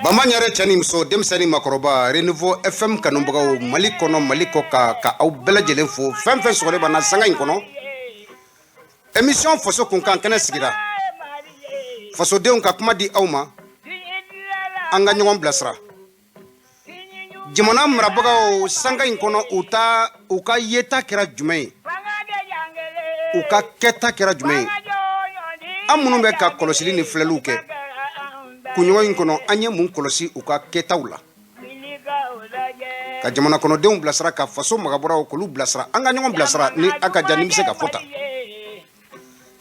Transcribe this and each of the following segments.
Mamanyare chani mso demsani makoroba Renouveau FM kanumbagaw Mali kono Mali koka ka aw bɛɛ lajɛlen fo fɛn fɛn sɔgɔlen bana sanga in kɔnɔ émission faso kunkan kɛnɛ sigira fasodenw ka kuma di aw ma an ka ɲɔgɔn bilasira jamana marabagaw sanga in kɔnɔ u ka yeta kɛra jumɛn ye u ka kɛta kɛra jumɛn ye an minnu bɛ ka kɔlɔsili ni filɛliw kɛ kuɲɔgɔn in kɔnɔ an ye mun kɔlɔsi u ka kɛtaw la ka jamana kɔnɔdenw bilasira ka faso magabɔraw k'olu bilasira an ka ɲɔgɔn bilasira ni a ka jan ni bɛ se ka fɔ tan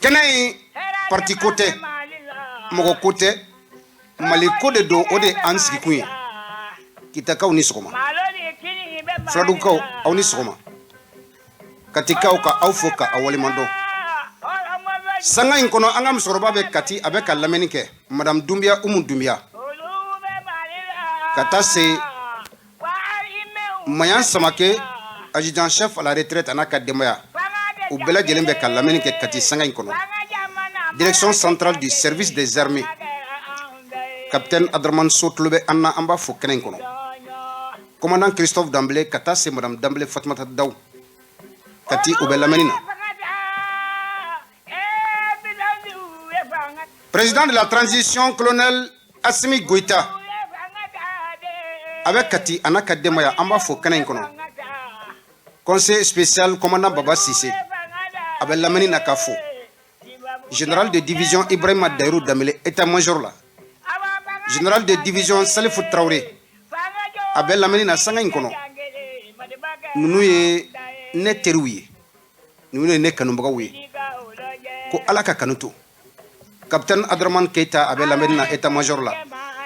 kɛnɛ in parti ko tɛ mɔgɔ ko tɛ Mali ko de don o de an sigikun ye kitakaw ni sɔgɔma filadukaw aw ni sɔgɔma katikaw ka aw fo ka aw waleɲumandɔn sanga in kɔnɔ an ka musokɔrɔba bɛ kati a bɛ ka lamɛnni kɛ madame Dumbiya Umu Dumbiya ka taa se Mayan Samake adjudant chef à la retraite n'a ka denbaya u bɛɛ lajɛlen bɛ ka lamɛnni kɛ kati sanga in kɔnɔ direction centrale du service des armées capitaine Adraman So tulo bɛ an na an b'a fo kɛnɛ in kɔnɔ commandant Christophe Dambele ka taa se madame Dambele Fatumata Daw kati u bɛ lamɛnni na président de la transition colonel Assimi Goïta avec Kati Anaka Demaya en bas fo kɛnɛ in kɔnɔ conseil spécial commandant Baba Sissé avec lamɛnni na ka fo général de division Ibrahima Dairou Damele état-major la général de division Salifou Traoré avec lamɛnni na sanga in kɔnɔ nunu ye ne teriw ye nunu ye ne kanubagaw ye ko Ala ka kanu to capitaine Adraman Keita avec lamɛnni na état-major la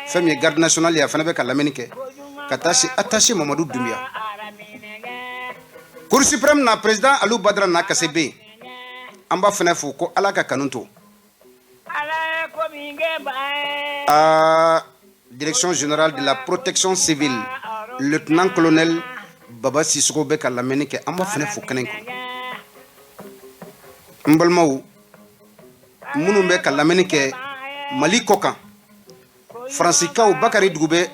fɛn min ye garde nationale ye a fana bɛ ka lamɛnni kɛ ka taa se attaché Mamadou Doumbia cour suprême na président Alou Badara na kase be an b'a fana fo ko Ala ka kanu to direction générale de la protection civile lieutenant colonel Baba Sissoko bɛ ka lamɛnni kɛ an b'a fana fo kɛnɛ in kɔnɔ n balimaw minnu bɛ ka lamɛnni kɛ Mali kɔ kan Fransikaw Bakari Dugure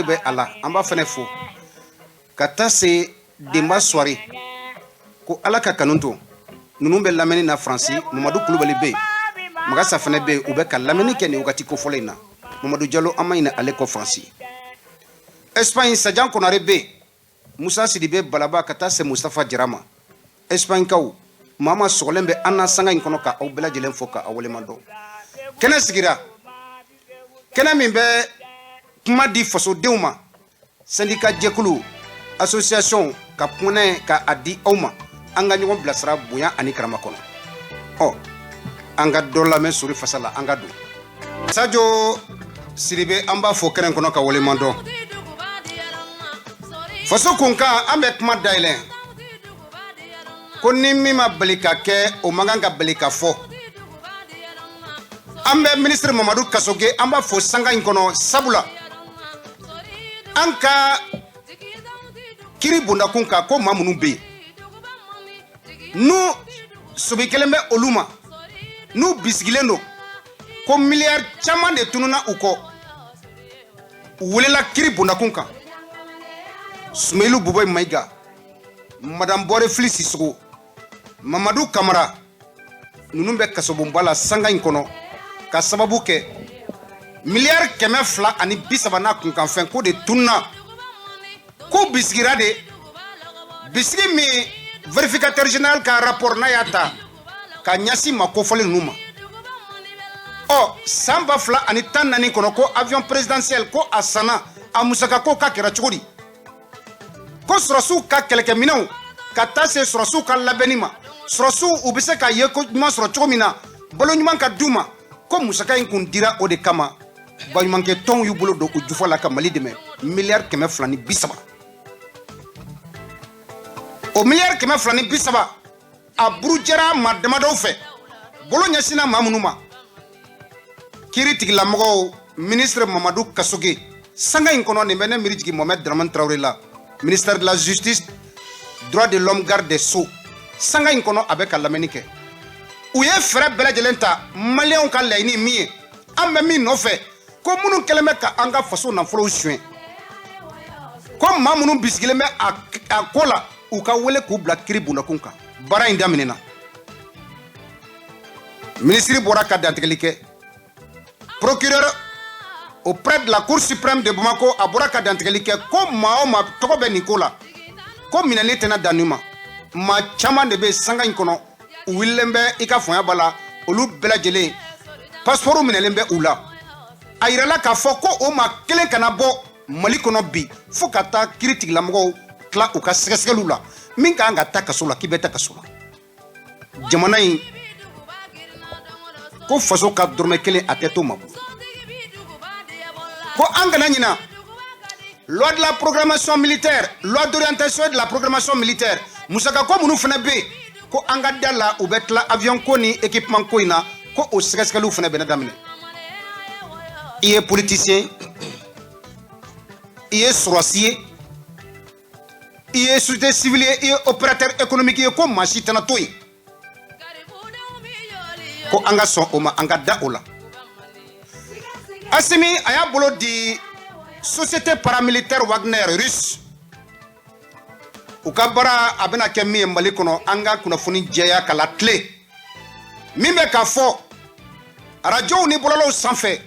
bɛ a la an b'a fana fo ka taa se Demba Soare ko Ala ka kanu to ninnu bɛ lamɛnni na Faransi Mamadou Kulubali bɛ yen Magasa fana bɛ yen u bɛ ka lamɛnni kɛ nin wagati kofɔlen in na Mamadou Diallo an ma ɲinɛ ale kɔ Faransi Espagne Sajan Konare bɛ yen Musa Sidibe Balaba ka taa se Mustafa Jara ma Espagne kaw Mama sɔgɔlen bɛ an na sanga in kɔnɔ ka aw bɛɛ lajɛlen fo ka aw waleɲumandɔn kɛnɛ sigira kɛnɛ min bɛ kuma di fasodenw ma syndicat jɛkulu association ka kunɛ ka a di aw ma an ka ɲɔgɔn bilasira bonya ani karama kɔnɔ an ka dɔ lamɛn sori fasa la an ka don Sajo Sidibe an b'a fo kɛnɛ kɔnɔ ka waleɲumandɔn faso kunkan an bɛ kuma dayɛlɛ ko ni min ma bali ka kɛ o man kan ka bali ka fɔ an bɛ ministre Mamadou Kasoge an b'a fo sanga in kɔnɔ sabula an ka kiri bondakun kan ko maa minnu bɛ yen n'u sobi kelen bɛ olu ma n'u bisigilen don ko miliyari caman de tununa u kɔ u welela kiri bondakun kan Sumailu Buboy Maïga madame Bore Fili Sissoko Mamadou Kamara ninnu bɛ kasobonba la sanga in kɔnɔ ka sababu kɛ miliyari 230 n'a kunkanfɛn ko de tunna ko bisigira de bisigi min vérificateur général ka rapport n'a y'a ta ka ɲɛsin ma kofɔlen ninnu ma san 2014 kɔnɔ ko avion présidentiel ko a sanna a musaka ko ka kɛra cogo di ko sɔrɔsiw ka kɛlɛkɛminɛnw ka taa se sɔrɔsiw ka labɛnni ma sɔrɔsiw u bɛ se ka ye ko ɲuman sɔrɔ cogo min na balo ɲuman ka d'u ma ko musaka in kun dira o de kama baɲumankɛ tɔnw y'u bolo don u jufa la ka Mali dɛmɛ miliyari 230 o miliyari 230 a burujɛra maa damadɔw fɛ bolo ɲɛsinna maa minnu ma kiiri tigilamɔgɔw ministre Mamadou Kasoge sanga in kɔnɔ nin bɛ ne miiri jigin Mohamed Dramane Traoré la ministère de la justice droit de l'homme garde des sceaux sanga in kɔnɔ a bɛ ka lamɛnni kɛ u ye fɛɛrɛ bɛɛ lajɛlen ta maliyɛnw ka laɲini min ye an bɛ min nɔfɛ ko minnu kɛlen bɛ ka an ka faso nafolow suɲɛ ko maa minnu bisigilen bɛ a ko la u ka wele k'u bila kiri bundakun kan baara in daminɛna ministre bɔra ka dantigɛli kɛ procureur auprès de la cour suprême de Bamako a bɔra ka dantigɛli kɛ ko maa o maa tɔgɔ bɛ nin ko la ko minɛli tɛna dan nin ma maa caman de bɛ sanga in kɔnɔ u wililen bɛ i ka fɔnya b'a la olu bɛɛ lajɛlen passeport minɛlen bɛ u la a yirala k'a fɔ ko o maa kelen kana bɔ Mali kɔnɔ bi fo ka taa kiiri tigilamɔgɔw tila u ka sɛgɛsɛgɛliw la min ka kan ka taa kaso la k'i bɛ taa kaso la jamana in ko faso ka dɔrɔmɛ kelen a tɛ to ma ko an kana ɲina loi de la programmation militaire loi d'orientation de la programmation militaire musaka ko minnu fana bɛ yen ko an ka da la u bɛ tila avion ko ni équipement ko in na ko o sɛgɛsɛgɛliw fana bɛna daminɛ i ye politicien i ye sɔrɔsi ye i ye société civile ye i ye opérateur économique ye ko maa si tɛna to yen ko an ka sɔn o ma an ka da o la Assimi a y'a bolo di société paramilitaire Wagner russe u ka baara a bɛna kɛ min ye Mali kɔnɔ an ka kunnafoni jɛya ka la tile min bɛ k'a fɔ arajow ni bɔlɔlɔw sanfɛ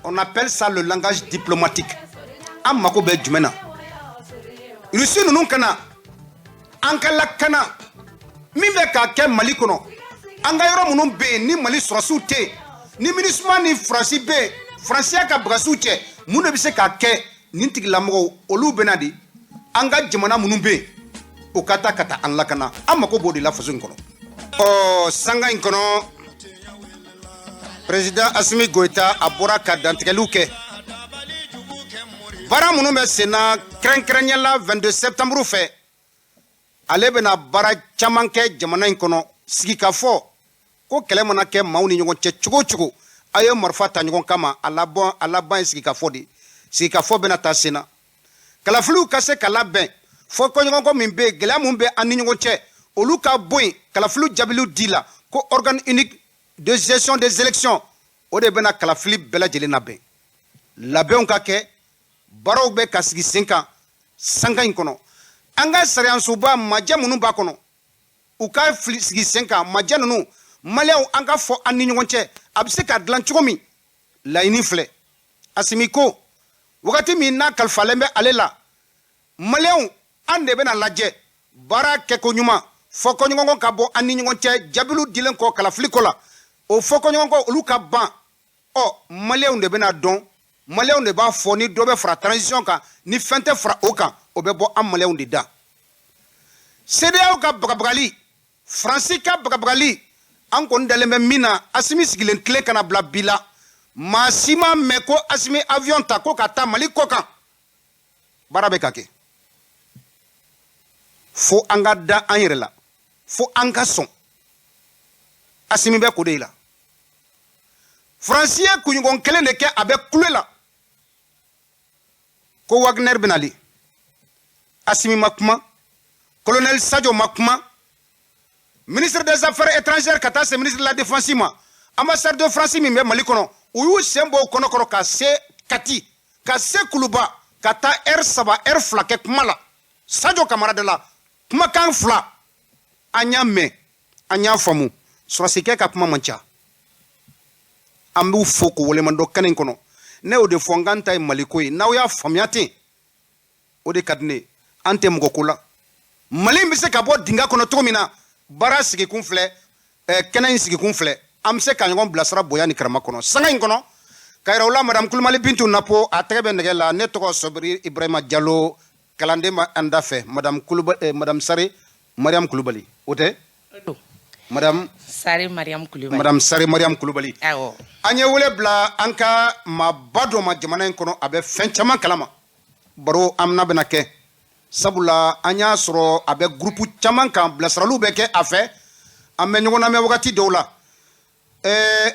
on appelle ça le langage diplomatique an mako bɛ jumɛn na russe ninnu kana an ka lakana min bɛ k'a kɛ Mali kɔnɔ an ka yɔrɔ minnu bɛ yen ni Mali sɔrɔsiw tɛ yen ni MINUSMA ni Faransi bɛ yen Faransiya ka bagasiw cɛ mun de bɛ se k'a kɛ nin tigilamɔgɔw olu bɛna di an ka jamana minnu bɛ yen o ka taa an lakana an mako b'o de la faso in kɔnɔ sanga in kɔnɔ président Assimi Goïta a bɔra ka dantigɛliw kɛ baara minnu bɛ sen na kɛrɛnkɛrɛnnenya la 22 septembre fɛ ale bɛna baara caman kɛ jamana in kɔnɔ sigikafɔ ko kɛlɛ mana kɛ maaw ni ɲɔgɔn cɛ cogo o cogo a ye marifa ta ɲɔgɔn kama a laban ye sigikafɔ de sigikafɔ bɛna taa sen na kalafiliw ka se ka labɛn fɔ kɔɲɔgɔnkɔ min bɛ yen gɛlɛya min bɛ an ni ɲɔgɔn cɛ olu ka bɔ yen kalafiliw jaabiliw di la ko organe unique de gestion des élections o de bɛna kalafili bɛɛ lajɛlen labɛn labɛnw ka kɛ baaraw bɛ ka sigi sen kan sanga in kɔnɔ an ka sariyasoba majɛ minnu b'a kɔnɔ u ka sigi sen kan majɛ ninnu maliyɛnw an ka fɔ an ni ɲɔgɔn cɛ a bɛ se ka dilan cogo min laɲini filɛ Assimi ko wagati min n'a kalifalen bɛ ale la maliyɛnw an de bɛna lajɛ baara kɛko ɲuman fɔ kɔɲɔgɔnkɔ ka bɔ an ni ɲɔgɔn cɛ jaabiliw dilen kɔ kalafili ko la o fɔ kɔɲɔgɔnkɔ olu ka ban maliyɛnw de bɛna dɔn maliyɛnw de b'a fɔ ni dɔ bɛ fara transition kan ni fɛn tɛ fara o kan o bɛ bɔ an maliyɛnw de da CEDEAO ka bagabagali Faransi ka bagabagali an kɔni dalen bɛ min na Assimi sigilen tile kana bila bi la maa si ma mɛn ko Assimi avion ta ko ka taa Mali kɔ kan baara bɛ ka kɛ fo an ka da an yɛrɛ la fo an ka sɔn Assimi bɛ ko de la Faransi ye kunɲɔgɔn kelen de kɛ a bɛ kule la ko Wagner bɛnali Assimi ma kuma colonel Sadio ma kuma ministre des affaires étrangères ka taa se ministre de la défense ma ambassade de France min bɛ Mali kɔnɔ u y'u sen bɔ o kɔnɔkɔrɔ ka se Kati ka se Kuluba ka taa R3 R2 kɛ kuma la Sadio Kamara de la kumakan 2 an y'a mɛn an y'a faamu sɔrɔsikɛ ka kuma man ca an b'u fo k'u waleɲumandɔn kɛnɛ in kɔnɔ ne y'o de fɔ n k'an ta ye Mali ko ye n'aw y'a faamuya ten o de ka di ne ye an tɛ mɔgɔ ko la Mali bɛ se ka bɔ dingɛ kɔnɔ cogo min na baara sigikun filɛ kɛnɛ in sigikun filɛ an bɛ se ka ɲɔgɔn bilasira bonya ni karama kɔnɔ sanga in kɔnɔ ka yira u la madame Kulibali Bintu Napo a tɛgɛ bɛ nɛgɛ la ne tɔgɔ Sobiri Ibrahima Diallo kalanden bɛ an da fɛ madame Sare Mariam Kulibali o tɛ madame Sare Mariam Kulibali madame Sare Mariam Kulibali awɔ an ye wele bila an ka maaba dɔ ma jamana in kɔnɔ a bɛ fɛn caman kalama baro amina bɛna kɛ sabula an y'a sɔrɔ a bɛ groupe caman kan bilasiraliw bɛ kɛ a fɛ an bɛ ɲɔgɔn lamɛn wagati dɔw la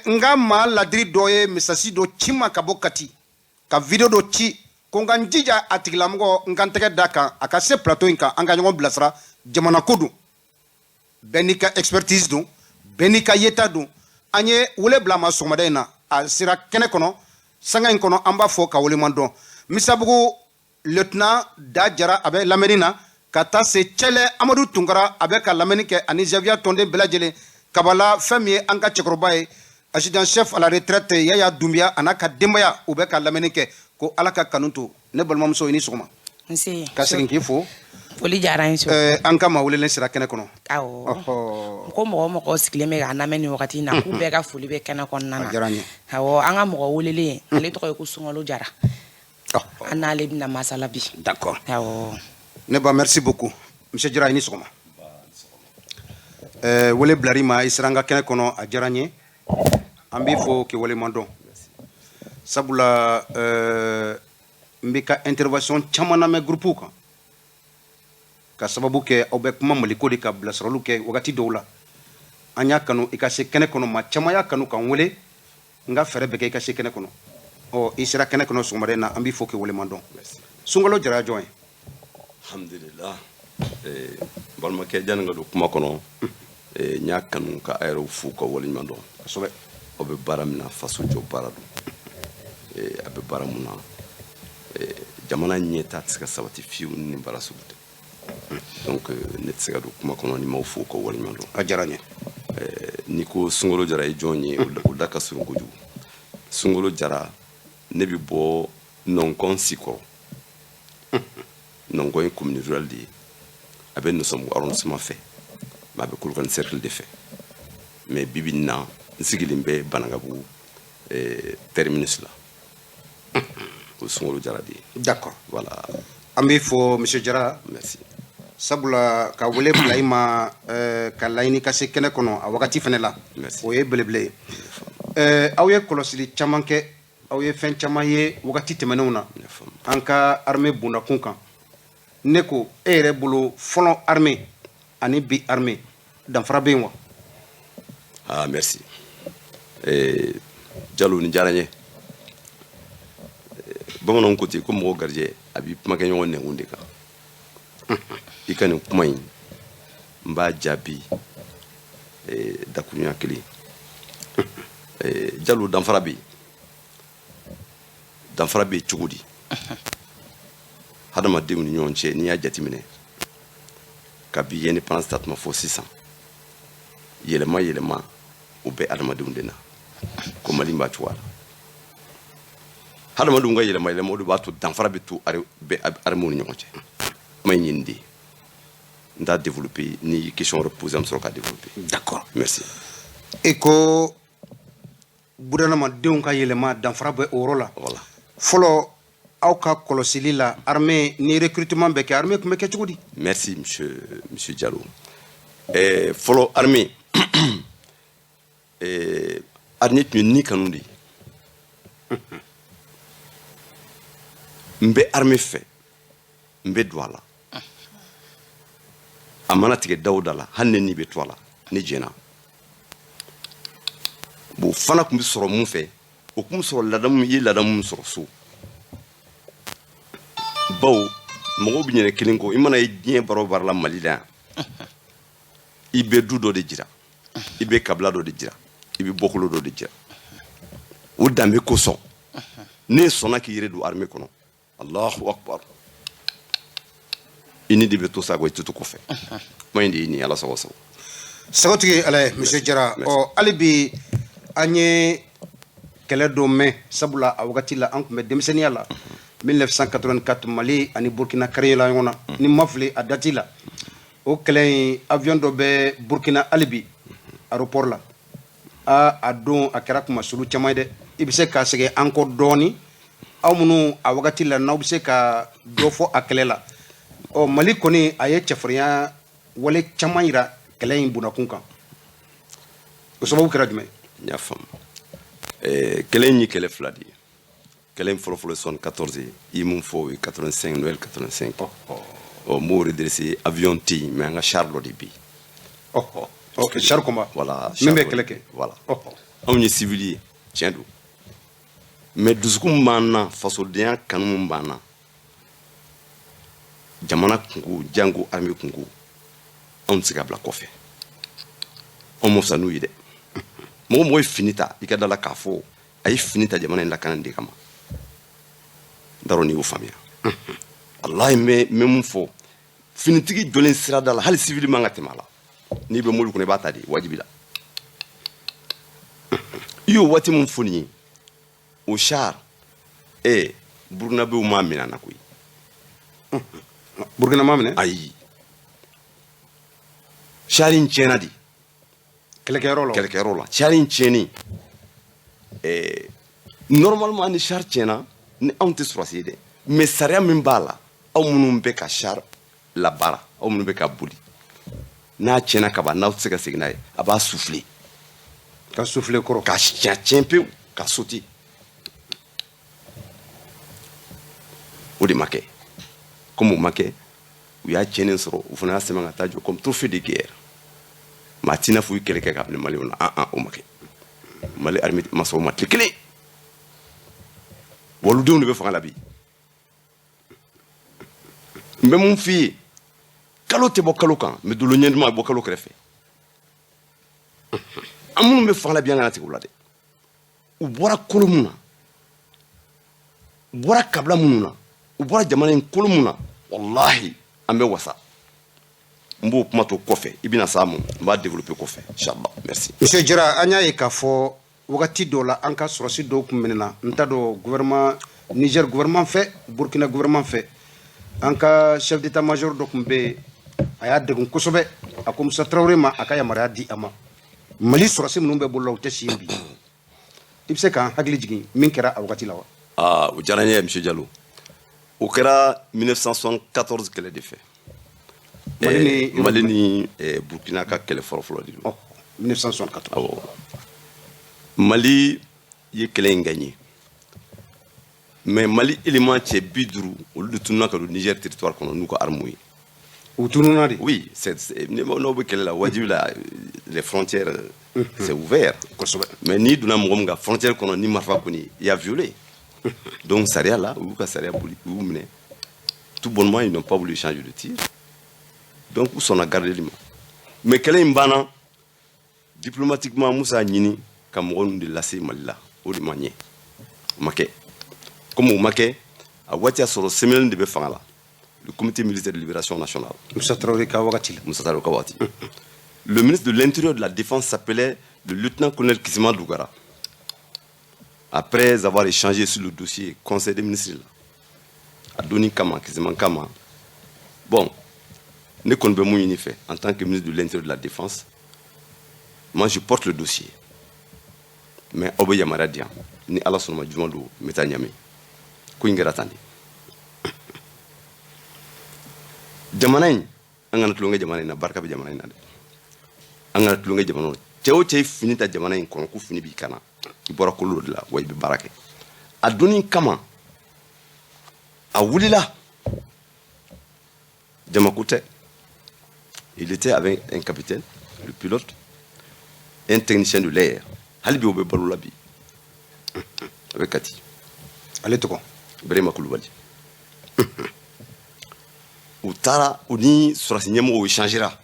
n ka maa ladiri dɔ ye misasi dɔ ci ma ka bɔ Kati ka video dɔ ci ko n ka n jija a tigilamɔgɔ n ka n tɛgɛ da kan a ka se plateau in kan an ka ɲɔgɔn bilasira jamana ko don bɛɛ n'i ka expertise don bɛɛ n'i ka yeta don an ye wele bila ma sɔgɔmada in na a sera kɛnɛ kɔnɔ sanga in kono amba fo ka wole mandon misabugu lieutenant da jara abe lamerina kata se chele amadou tungara abe ka lameni ke ani Javier Tonde belajele kabala femi anga chekrobaye adjudant chef à la retraite Yaya Doumbia anaka dembaya ube ka lameni ke ko alaka kanuntu ne balmamso ini soma nsi ka sirinki fo foli jara inso anka ma wole sira kene kono awo ko mo sikile me ga na meni wakati na ku be ga foli be kene kono na awo anga mo wolele ale to ko sungalo jara ana le bina masala bi d'accord awo ne ba merci beaucoup monsieur jara ini soma wole blarima isranga kene kono a jaranye ambi fo ke wole mandon sabula mbika intervention chamana me groupe kan ka sababu ke obe kuma maliko di ka blasrolu ke wakati dowla anya kanu ikase kene kono ma chamaya kanu kan wole nga fere be ke ikase kene kono o isira kene kono sumare na ambi fo ke wole mandon sungalo jara join alhamdulillah balma ke jan nga do kuma kono nya kanu ka ayro fu ko wole mandon sobe obe baramna fasu jo baradu abe baramuna jamana nyeta tsika sabati fiu ni barasubute donc netsika do kuma kono ni mawfu ko wala nyando ajaranye niko sungolo jara e jonyi o daka surunguju sungolo jara ne bi bo non consiko non goy commune rurale di abe nous sommes arrondissement fait ma be kulkan cercle de fait mais bibina nsigilimbe banagabu terminus là au sungolo jara di d'accord voilà ambi fo monsieur jara merci sabula ka wole blaima ka laini ka se kene kono a wakati fene la o ye beleble awye kolosili chamanke awye fen chamaye wakati temenuna anka armée bunda kunkan neko ere bulu folo armée ani bi armée dan frabenwa ah merci Diallo ni jaranye bamanan côté ko mo gardien abi maga nyon ne hunde ka ikani kuma yin mba jabi da kunya kili Diallo dan farabi chugudi hadama de ni nyon che ni ya jatimine kabi yeni pendant statement fo 600 yelema ube adama de undena ko malimba tuwala hadama dunga yelema odu batu danfara bitu harmonie ñoce may ñindi nda développer ni question reposer am soroka développer d'accord merci et ko budana ma dunga yelema danfara be orola voilà folo awka kolosili la armée ni recrutement be ke armée ko me ke tugudi merci monsieur Diallo folo armée arnit ni kanundi mbe armée fait mbe douala amana tige dawdala hanne ni be toila ni jena bu fana kum soro mun fe o kum soro ladam soro so baw mo bi ñene kilingo imana yeen baro bar la malila ibe dudo de jira ibe kabla do de jira ibe bokolo do de jira o dambe ko so ne sona ki yire du armée kono Allahu akbar ini di beto sago tutu ko fe mayndi ni ala sawo sawo sagoti ala monsieur Jara o alibi anye kele do me sabula awgati la ankum demsenia la 1984 Mali ani Burkina créé la yona ni mafli adati la o kele avion do be Burkina alibi aéroport la a don akara kuma sulu chamaide ibise ka sege encore doni awmunu a wakati la naw bise ka dofo akelela o Mali koni aye chefria wale chamaira kelen buna kunkan o sababu kera jume nya fam kelen ni kele fladi kelen folo son 14 imun fo 85 Noël 85 o mo redresser avion ti mais nga charlo di bi ok char combat voilà membe keleke voilà on ni civilier tiens do mais duskum manna faso de kanum banna jamana kungu jango armée kungu on siga bla kofe on mo sanu yide mo finita ikadala kafo a ye fini ta jamana in lakana de kama n t'a dɔn n'i y'o faamuya walahi n bɛ mun fɔ finitigi jɔlen sirada la hali civil man ka tɛmɛ a la n'i bɛ mobili kɔnɔ i b'a ta de wajibi la i y'o waati mun fɔ nin ye o char burukinabew m'a minɛ a na koyi burukina m'a minɛ ayi char in tiɲɛna de kɛlɛkɛyɔrɔ la char in tiɲɛni normalement ni char tiɲɛna ni anw tɛ sɔrɔsi ye dɛ mais sariya min b'a la aw minnu bɛ ka char labaara aw minnu bɛ ka boli n'a tiɲɛna ka ban n'aw tɛ se ka segin n'a ye a b'a souffler ka souffler kɔrɔ ka tiɲɛ pewu ka sauter o de ma kɛ comme o ma kɛ u y'a tiɲɛnen sɔrɔ u fana y'a sɛbɛn ka taa jɔ comme trophée de guerre maa t'i n'a fɔ u ye kɛlɛ kɛ k'a bila Maliɲɛnw na o ma kɛ Mali armée ma sɔn o ma tile kelen woludenw de bɛ fanga la bi n bɛ mun f'i ye kalo tɛ bɔ kalo kan mais dolo ɲɛnima bɛ bɔ kalo kɛrɛfɛ an minnu bɛ fanga la bi an kana tigɛ u la dɛ u bɔra kolo mun na u bɔra kabila minnu na u bɔra jamana in kolo mun na wallahi an bɛ wasa n b'o kuma to kɔfɛ i bɛna s'a ma n b'a développer kɔfɛ inchallah merci monsieur Jara an y'a ye k'a fɔ wagati dɔw la an ka sɔrɔsi dɔw tun minɛna n t'a dɔn gouvernement Niger gouvernement fɛ Burkina gouvernement fɛ an ka chef d'état major dɔ tun bɛ yen a y'a degun kosɛbɛ a ko Musa Traoré ma a ka yamaruya di a ma Mali sɔrɔsi minnu bɛ bolo la u tɛ si yen bi i bɛ se k'an hakili jigin min kɛra a wagati la wa o diyara n ye monsieur Diallo o kɛra 1974 kɛlɛ de fɛ Mali ni Burkina ka kɛlɛ fɔlɔ-fɔlɔ de don 1974 awɔ Mali ye kɛlɛ in gagné mais Mali élément cɛ 50 olu de tununa ka don Niger territoire kɔnɔ n'u ka armes ye u tununa de oui n'aw bɛ kɛlɛ la wajibi la les frontières c'est ouvert mais n'i donna mɔgɔ min ka frontière kɔnɔ ni marifa kɔni i y'a violé donc sariya la u y'u ka sariya boli u y'u minɛ tout bonnement ils n'ont pas voulu changer de tir donc u sɔnna gardeli ma mais kɛlɛ in banna diplomatiquement Musa y'a ɲini ka mɔgɔ ninnu de lase Mali la o de ma ɲɛ o ma kɛ comme o ma kɛ a waati y'a sɔrɔ CMLN de bɛ fanga la le comité militaire de libération nationale Musa Traoré ka wagati la Musa Traoré ka wagati le ministre de l'Intérieur de la Défense s'appelait le lieutenant-colonel Kizima Dougara. Après avoir échangé sur le dossier conseil des ministres a donné Kama, Kizima Kama. Bon, ne connais pas mon fait en tant que ministre de l'Intérieur de la Défense. Moi, je porte le dossier. Mais Obe Yamara Dian, ni Allah Sonoma Jumalo, Metanyame, Kouingaratandi. Jamanain, an kana tulonge jamana in na barika bɛ jamana in na dɛ an kana tulonge jamana na cɛ o cɛ fini ta jamana in kɔnɔ ko fini b'i kana i bɔra kolo de la wa i bɛ baara kɛ a donni kama a wulila Jamako tɛ il était avec un capitaine le pilote un technicien de l'air hali bi o bɛ balo la bi a bɛ Kati ale tɔgɔ Birahima Kulubali u taara u ni sɔrɔsi ɲɛmɔgɔw échangera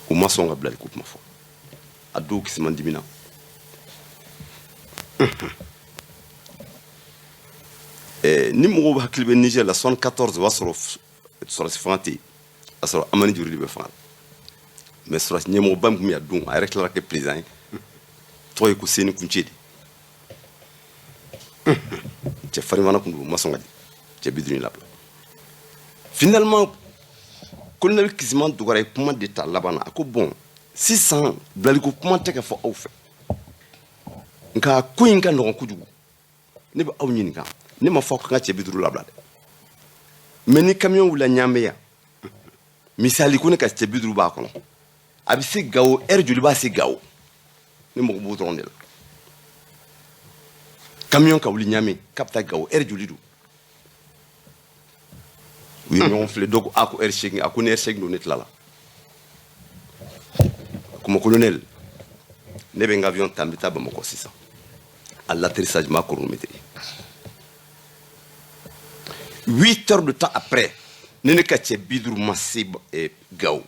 u ma sɔn ka bilali ko kuma fɔ a dɔw kisiman dimina ni mɔgɔw bɛ hakili bɛ Niger la 74 o b'a sɔrɔ sɔrɔsi fanga tɛ yen a sɔrɔ Amani Jori de bɛ fanga la mais sɔrɔsi ɲɛmɔgɔba min tun bɛ yan don a yɛrɛ tilara kɛ président ye tɔgɔ ye ko Seni Kunce de cɛ farimana tun don u ma sɔn ka di cɛ biduni labila finalement colonel Kizima Dougara ye kuma de ta laban na a ko bon sisan bilaliko kuma tɛ ka fɔ aw fɛ nka ko in ka nɔgɔn kojugu ne bɛ aw ɲininka ne ma fɔ ka cɛ biduru labila dɛ mais ni camion wulila Ɲamɛ yan misali ko ne ka cɛ biduru b'a kɔnɔ a bɛ se Gawo heure joli b'a se Gawo ne mago b'o dɔrɔn de la camion ka wuli Ɲamɛ k'a bɛ taa Gawo heure joli don u ye ɲɔgɔn filɛ dɔ ko a ko heure 8 a ko ni heure 8 don ne tilala comme colonel ne bɛ n ka avion ta n bɛ taa Bamakɔ sisan à l'atterrissage ma chronométré 8 heures de temps après ne ne ka cɛ 50 ma se Gawo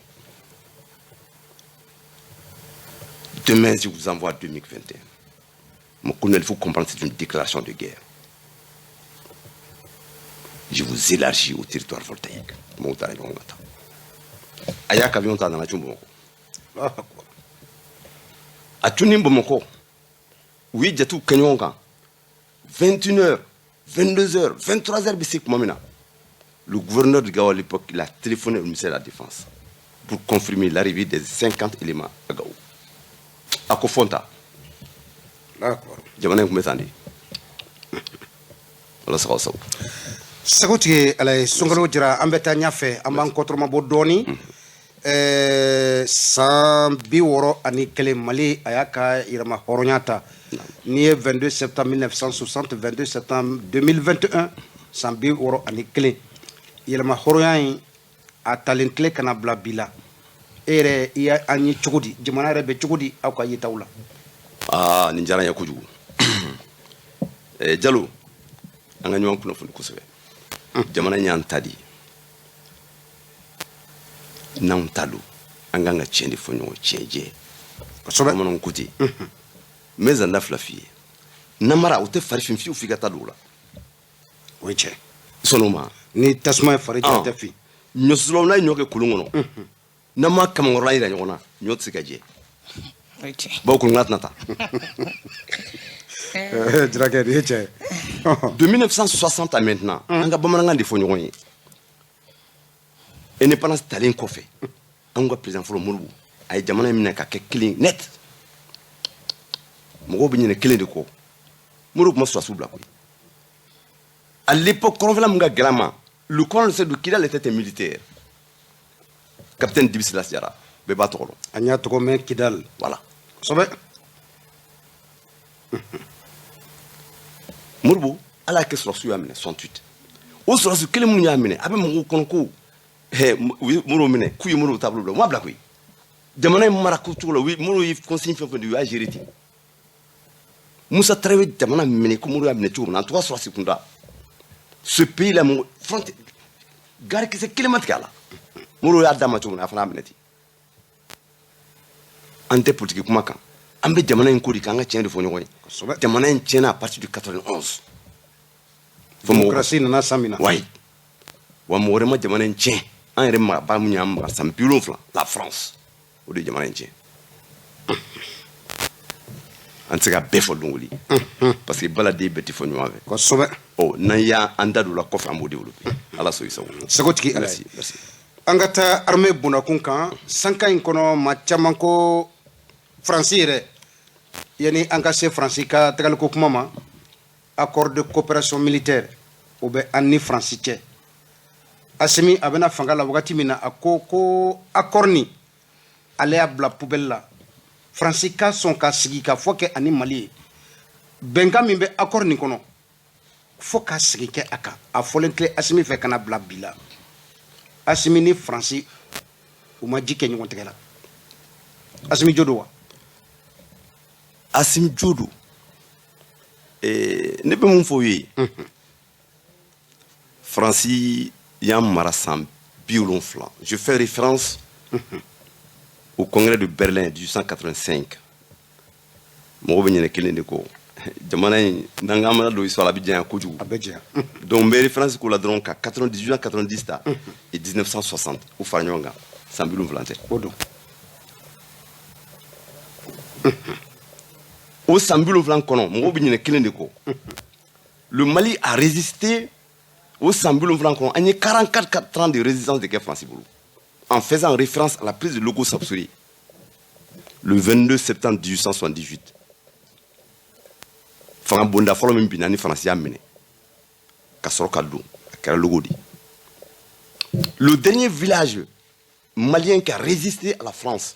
Demain, je vous envoie 2021. Mon colonel, il faut comprendre que c'est une déclaration de guerre. Je vous élargis au territoire voltaïque. Ayak avion dans la Tchumbo. A Tchunimbo, oui, j'ai tout Kenyonga. 21h, 22h, 23h, bisik Mamina. Le gouverneur de Gao à l'époque, il a téléphoné au ministère de la Défense pour confirmer l'arrivée des 50 éléments à Gao. À Kofonta. D'accord. Jamana Kumetandi. Voilà ça. Sagoti ala sungalo jira ambeta nyafe amban kotroma bodoni san bi woro ani kele Mali ayaka irama horonyata ni 22 septembre 1960 22 septembre 2021 san bi woro ani kele irama horoyan a talentle kana bla bila ere iya ani chugudi jimana rebe chugudi aka yitawla ninjara ya kujugu Jalo anga nywan kuno fulu kusebe jamana nyan tadi nan talu anga nga chendi fonyo cheje soba monon kuti meza na flafi namara ute farifin fi ufiga tadula weche sonoma ni tasma farija tafi nyoslo na nyoke kulungono nama kamangora ira nyona nyotsi kaje weche bokul ngatnata de 1960 à maintenant, on a pas de fonds. Et n'est pas Staline qu'on fait. On a président pour le Mourou. A été demandé à clean net. Mourou bien clé de quoi. Mourou moi soit sous blague. À l'époque, quand on fait la munga grama, le colonel de Kidal était militaire. Capitaine Dibis Lasjara, Beba Toro. Anya Togome Kidal. Voilà. Sobe. Mourou, à la question sur Amine, 68. Au sur ce que les mounia amine, avec mon concours, Mourou mine, couille Mourou tableau, moi blague. Demandez Maracoutou, oui, Mourou y consigne fait du agiriti. Moussa Travé, demandez mine, comme Mourou amine, tout, en 3 secondes. Ce pays là, mon front, gare qui c'est climatique là. Mourou a damatou, on a fait la minute. Ante politique, comment quand? Ambe jamana nkuri kanga tient de fonyo jamana tient à partir de 91 démocratie nana samina oui wa morema jamana tient en rema ba munyam sam pilon flan la France o de jamana tient en tout cas befo dongoli parce que balade beti fonyo avec ko sobe oh na ya andadu la kofa mo développer ala so isa sagotiki merci angata armée bunakunkan sanka inkono machamanko Français yani engagé français ka tagal ko kuma accord de coopération militaire ou be anni français asimi abena fangala wakati mina akoko accord ni ale abla poubelle la français ka son ka sigi ka foke ani Mali benga mimbe accord ni kono foka sigi ke aka a folentle asimi fe kana bla bila asimi ni français o ma jike ni wontegala asimi jodowa Assim Jodo ne peut mon foyer Francis Yam Marasam Biolon Flan. Je fais référence au congrès de Berlin de 1885. Mon revenu est qu'il ko. Jamana nangama do iso la bidjan koju. Donc mes références ko la dronka 98 90 ta et 1960 au Farnyonga Sambilon Volontaire. Odo. Au Sambulo Vlanconon, le Mali a résisté au Sambulo Vlanconon. Il y a 44 ans de résistance de guerre française en faisant référence à la prise de Logo Sapsouri le 22 septembre 1878. Fangabonda Folom Binani Français amené. Kassorokadou, Karalogodi. Le dernier village malien qui a résisté à la France.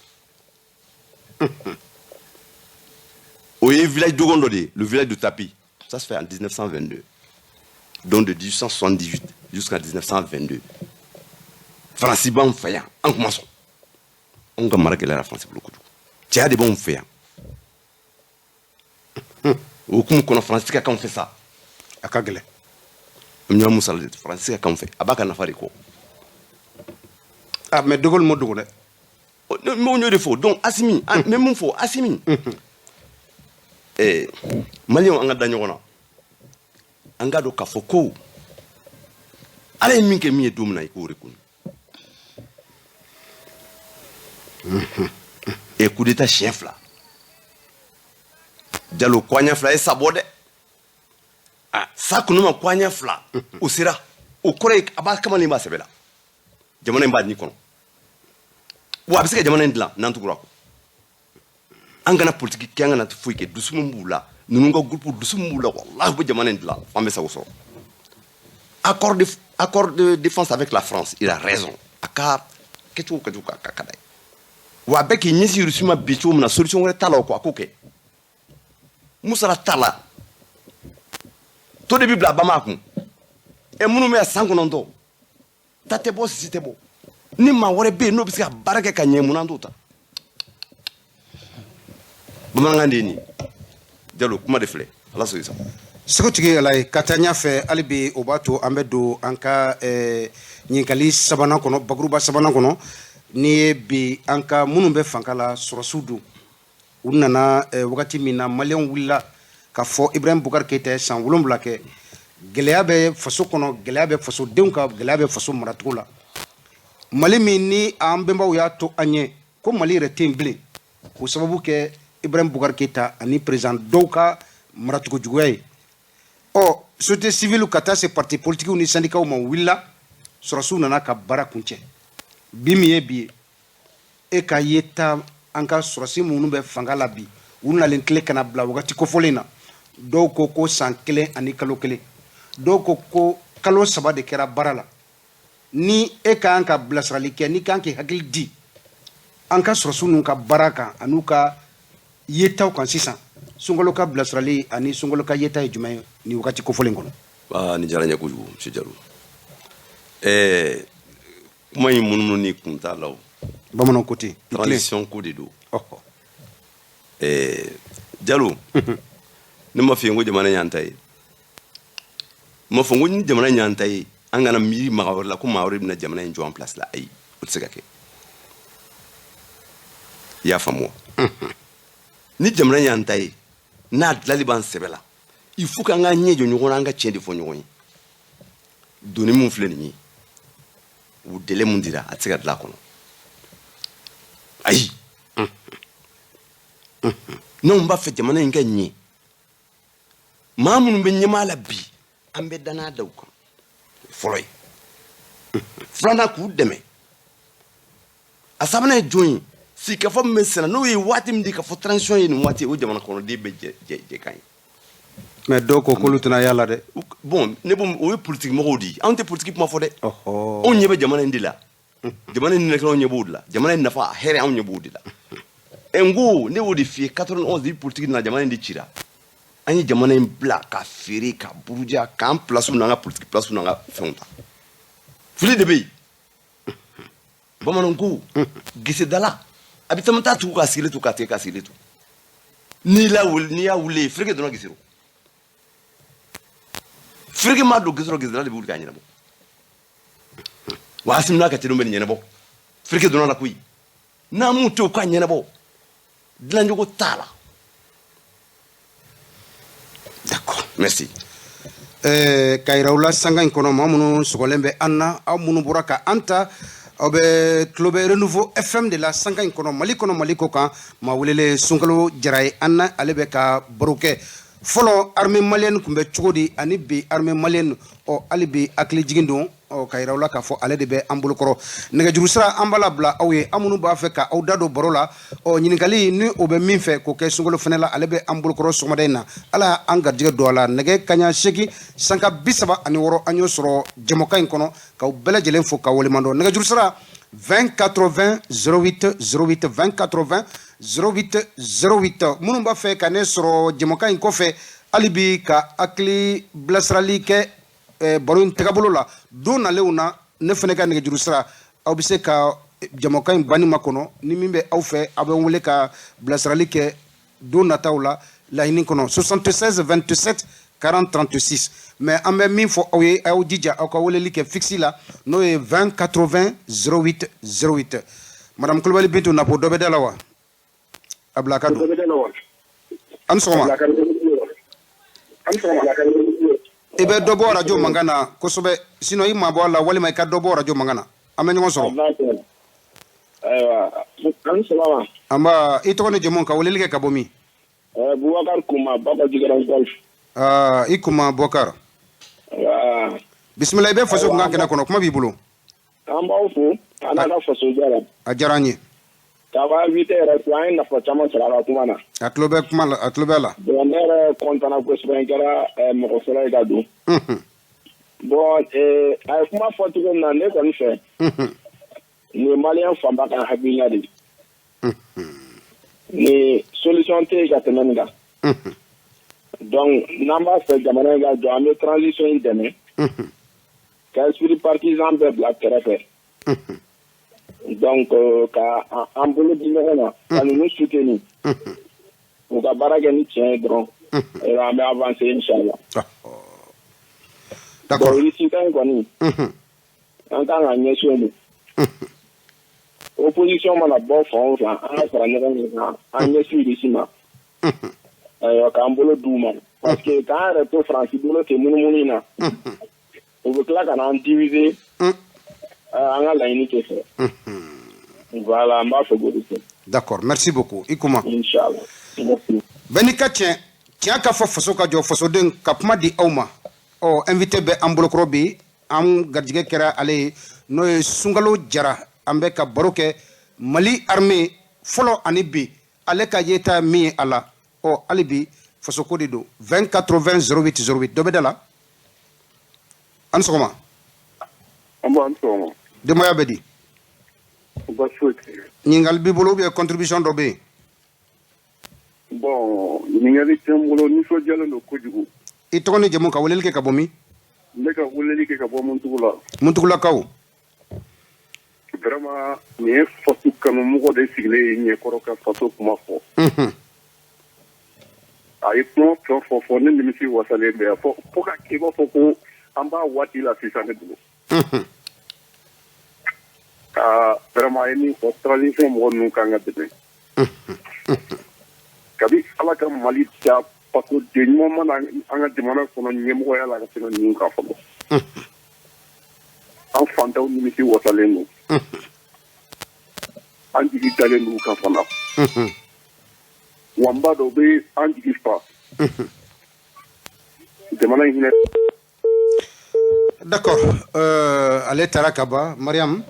Au village d'Ogondodé, le village de Tapi, ça se fait en 1922. Donc de 1878 jusqu'à 1922. Francis Ban Faya, en commençant. On a marqué la France pour le coup. Tu as des bons faits. Au coup, on a Francis qui a fait ça. À Kagele. On a Moussa Francis qui a fait. Abaka n'a pas de quoi. Ah, mais de Gaulle, Mon de faux. Donc, Assimi, même mon faux, Assimi. Malion, on a d'agnon. On a de Kafoko. Allez, minke mi est dommage, et coup d'état chien fla. Diallo kwanya fla et sabode. Ah, ça que nous kwanya fla. Au sera. Au correct, abat comment les masses là. Jamane mbad ni kono. Ou abisque jamane ndla nantukura ko. Angana politique qui angana fuike dusumumbula. Nous nga groupe dusumumbula wallahi bu jamane ndla. Fambe sa so. Accord de défense avec la France, il a raison. Aka ketu kakadai. Wa beki nyisi rusuma bicho na solution wala tala ko akoke. Musala tala. To début bla bamaku. E munu me sango nondo. Tate bo si tebo. Ni ma wore be no biska barake ka nyemu nandota. Bamanga ndeni. Diallo kuma de flé. Allah so isa. Sekotigi alay katanya fe alibi obato ambedo anka nyinkali sabana kono bagruba sabana kono ni bi anka munumbe fankala surasudu unana wakati mina malion willa ka fo Ibrahim Boubacar Keïta san wolombla ke geleya be faso kono geleya be faso denka geleya be faso maratula mali min ni ambemba ya to anye ko mali retemble ko sababu ke Ibrahim Boubacar Keïta ani president doka maratugo jugoy o société civile kata se parti politique ni syndicat o ma willa surasu nana ka bara kunche bimiye bi e ka yeta anka surasi munu be fangala bi unna len kle kana bla wakati ko folena do ko san kele ani kalo kele do ko kalo saba de kera barala ni e ka anka blasrali ke ni kan ki hakil di anka surasu nun ka baraka anuka yeta kan sisan sungolo ka blasrali ani sungolo ka yeta jumay ni wakati ko folen kono ni jaranya ko ju ci jaru kuma yi mununu ni kunta law bamanon côté transition ko de do jalu ni ma fi ngo jamana nyantay ma fongo ni jamana nyantay angana mi ma la ko ma wori na jamana en place la ay o tsigake ya famo ni jamana nyantay na dlaliban sebela il faut que nga nyejo nyogona nga tchende fo nyogoyi doni mun fleni ni ou dele mun dira atiga dla kono ay non ba fe jamana nga nyi mamun be nyamala bi ambe dana daw ko foloy frana ku deme asabana joyi si ka fo mesena no yi watim di ka fo transition yi ni wati o jamana kono de be je kan mais doko ko lutuna yalla de bon ne bon o politique mo di ante politique mo fo de on nyebe jamana ndila jamana ni nekro nyebo dila jamana na fa here on nyebo dila engo ne wodi fi 91 di politique na jamana ndi chira ani jamana en black ka firi ka buruja ka place na nga politique place na nga fonta fili de be bamanon ko gise dala abitamata tu ka sile tu ka te ka sile tu ni la wul ni ya wule frike dona gisiro frike ma do gisiro gisira de bul ka nyina bo wasim na ka te do men nyina bo frike dona la kuyi na mu to ka nyina bo dlanjo ko tala d'accord merci kayraula sanga inkono mamunu sugolembe anna amunu buraka anta obe club renouveau FM de la sanga inkono maliko kan mawulele sunkalo jaray anna alebe ka baroke folo armée malienne kumbe chogodi ani bi armée malienne o alibi akli jigindo o kayraula ka fo ale de be ambulu koro nega jurusra ambala bla awye amunu ba fe ka awdado barola o nyinikali ni obe min fe ko ke sunkalo fenela ale be ambulu koro somadena ala anga jiga do ala nege kanya sheki sanka bisaba ani woro anyo soro jemoka inkono ka bela jelen fo ka wolimando nega jurusra 2080 08 08 2080 08 08 munumba fe kane soro jemoka inko fe alibi ka akli blasrali ke baron tegabolo la dona leuna ne fene ka nege jurusra aw bise ka jemoka bani makono ni mimbe aw fe abe wole ka blasrali ke dona tawla la hinin kono 76 27 40 36 mais en même min fo awye aw dija aw ka wole like fixi la no e 20 80 08 08 Madame Kulbali Bintu Napo dobe de la wa Ablakado an soma ibe dobo radio mangana kosobe sino ima bo la wali mai ka dobo radio mangana amenyo ngosoro aywa an soma amba ito ne jemon ka wolelike ka bomi Boubacar Kuma baba jigaran golf ikuma Bokar bismillah be faso ngaka na kono kuma bibulo amba ofu ana ka faso jara ajaranye kaba vite restaurant na fachama sala kuma na atlobe kuma atlobe la bonere kontana ko sprengera mo sala gadu bon ay kuma foto ko na ne ko ni fe ni malien famba ka habinya di ni solution te ga tenanga donc namba fait jamana ga do am transition indeme ka esprit partisan be black terre donc ka ambulu di mena kan nous soutenir ou ka baraga ni tien dron et on va avancer inchallah d'accord ici kan ko ni en tant que nation opposition mana bon fond an fara ɲɔgɔn an ɲɛsi ici ma k'an bolo d'u ma parce que k'an yɛrɛ to faransi bolo ten munumunu na u bɛ tila ka n'an diviser an ka laɲini tɛ fɛ voilà an b'a fɛ k'o de kɛ d'accord merci beaucoup ikuma inchallah bɛni ka tiɲɛ ka fɔ faso ka jɔ fasoden ka kuma di aw ma invité bɛ an bolokɔrɔ bi an garijɛgɛ kɛra ale ye n'o ye Sunkalo Jara an bɛ ka baro kɛ Mali armée fɔlɔ ani bi ale ka yeta min ye a la hali bi fasoko de don 20 80 08 08 dɔ bɛ da la an sɔgɔma an sɔgɔma denbaya bɛ di ɲininkali b'i bolo ou bien contribution dɔ bɛ yen bon ɲininkali tɛ n bolo nisɔndiyalen don kojugu i tɔgɔ ni jamu ka weleli kɛ ka bɔ min n bɛ ka weleli kɛ ka bɔ Muntugula Muntugulakaw vraiment ni ye faso kanumɔgɔ de sigilen ye ɲɛkɔrɔ ka faso kuma fɔ a ye kuma fɛn fɔ ne nimisi wasalen bɛ fo ka kɛ i b'a fɔ ko an b'a waati la sisan ne bolo vraiment a ye min fɔ transition mɔgɔ ninnu kan ka dɛmɛ kabi ala ka Mali ja faso den ɲuman mana an ka jamana kɔnɔ ɲɛmɔgɔya la ka se ka ninnu kan fɔlɔ an fantanw nimisi wasalen don an jigi dalen don kan fana wa n b'a dɔn u bɛ an jigi fa jamana in hinɛ. D'accord. Ale taara ka ban Mariam.